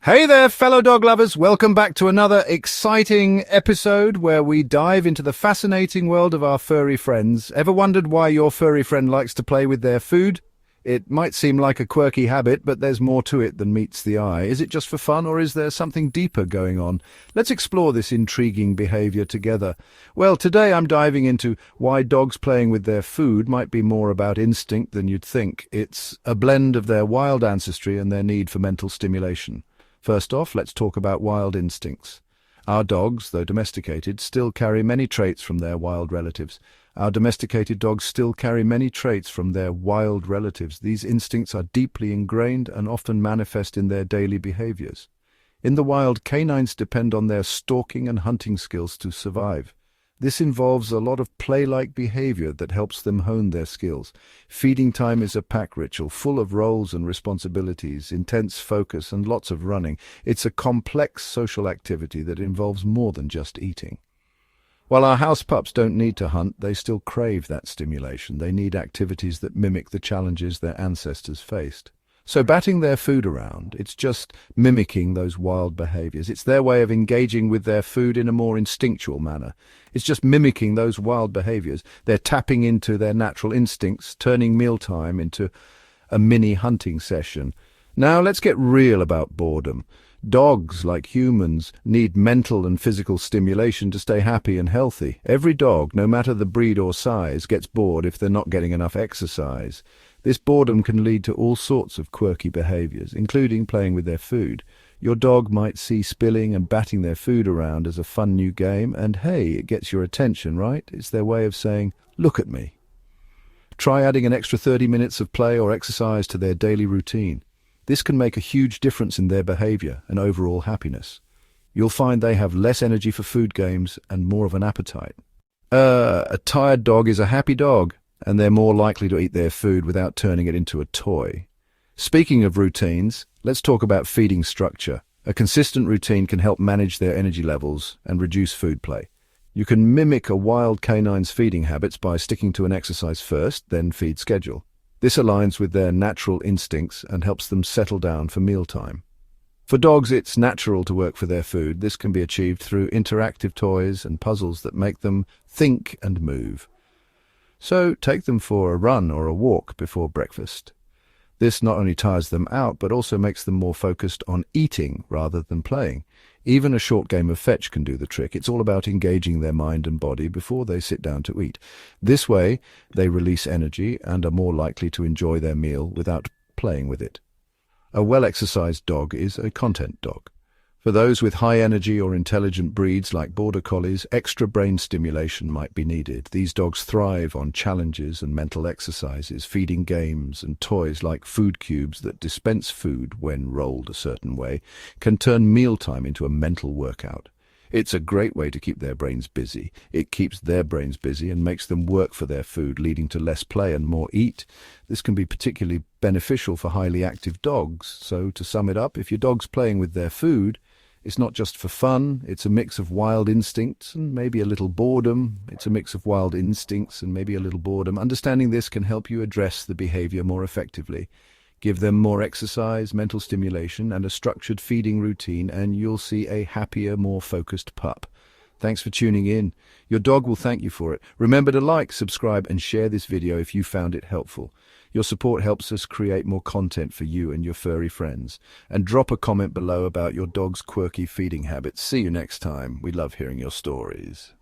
Hey there, fellow dog lovers. Welcome back to another exciting episode where we dive into the fascinating world of our furry friends. Ever wondered why your furry friend likes to play with their food? It might seem like a quirky habit, but there's more to it than meets the eye. Is it just for fun, or is there something deeper going on? Let's explore this intriguing behavior together. Well, today I'm diving into why dogs playing with their food might be more about instinct than you'd think. It's a blend of their wild ancestry and their need for mental stimulation. First off, let's talk about wild instincts. Our dogs, though domesticated, still carry many traits from their wild relatives. Our domesticated dogs still carry many traits from their wild relatives. These instincts are deeply ingrained and often manifest in their daily behaviors. In the wild, canines depend on their stalking and hunting skills to survive. This involves a lot of play-like behavior that helps them hone their skills. Feeding time is a pack ritual, full of roles and responsibilities, intense focus, and lots of running. It's a complex social activity that involves more than just eating. While our house pups don't need to hunt, they still crave that stimulation. They need activities that mimic the challenges their ancestors faced. So batting their food around, it's just mimicking those wild behaviors. It's their way of engaging with their food in a more instinctual manner. It's just mimicking those wild behaviors. They're tapping into their natural instincts, turning mealtime into a mini hunting session. Now let's get real about boredom. Dogs, like humans, need mental and physical stimulation to stay happy and healthy. Every dog, no matter the breed or size, gets bored if they're not getting enough exercise. This boredom can lead to all sorts of quirky behaviors, including playing with their food. Your dog might see spilling and batting their food around as a fun new game, and hey, it gets your attention, right? It's their way of saying, "Look at me." Try adding an extra 30 minutes of play or exercise to their daily routine. This can make a huge difference in their behavior and overall happiness. You'll find they have less energy for food games and more of an appetite. A tired dog is a happy dog, and they're more likely to eat their food without turning it into a toy. Speaking of routines, let's talk about feeding structure. A consistent routine can help manage their energy levels and reduce food play. You can mimic a wild canine's feeding habits by sticking to an exercise first, then feed schedule. This aligns with their natural instincts and helps them settle down for mealtime. For dogs, it's natural to work for their food. This can be achieved through interactive toys and puzzles that make them think and move. So take them for a run or a walk before breakfast. This not only tires them out, but also makes them more focused on eating rather than playing. Even a short game of fetch can do the trick. It's all about engaging their mind and body before they sit down to eat. This way, they release energy and are more likely to enjoy their meal without playing with it. A well-exercised dog is a content dog. For those with high energy or intelligent breeds like border collies, extra brain stimulation might be needed. These dogs thrive on challenges and mental exercises, feeding games and toys like food cubes that dispense food when rolled a certain way, can turn mealtime into a mental workout. It's a great way to keep their brains busy. It keeps their brains busy and makes them work for their food, leading to less play and more eat. This can be particularly beneficial for highly active dogs. So to sum it up, if your dog's playing with their food, it's not just for fun. It's a mix of wild instincts and maybe a little boredom. Understanding this can help you address the behavior more effectively. Give them more exercise, mental stimulation, and a structured feeding routine, and you'll see a happier, more focused pup. Thanks for tuning in. Your dog will thank you for it. Remember to like, subscribe, and share this video if you found it helpful. Your support helps us create more content for you and your furry friends. And drop a comment below about your dog's quirky feeding habits. See you next time. We love hearing your stories.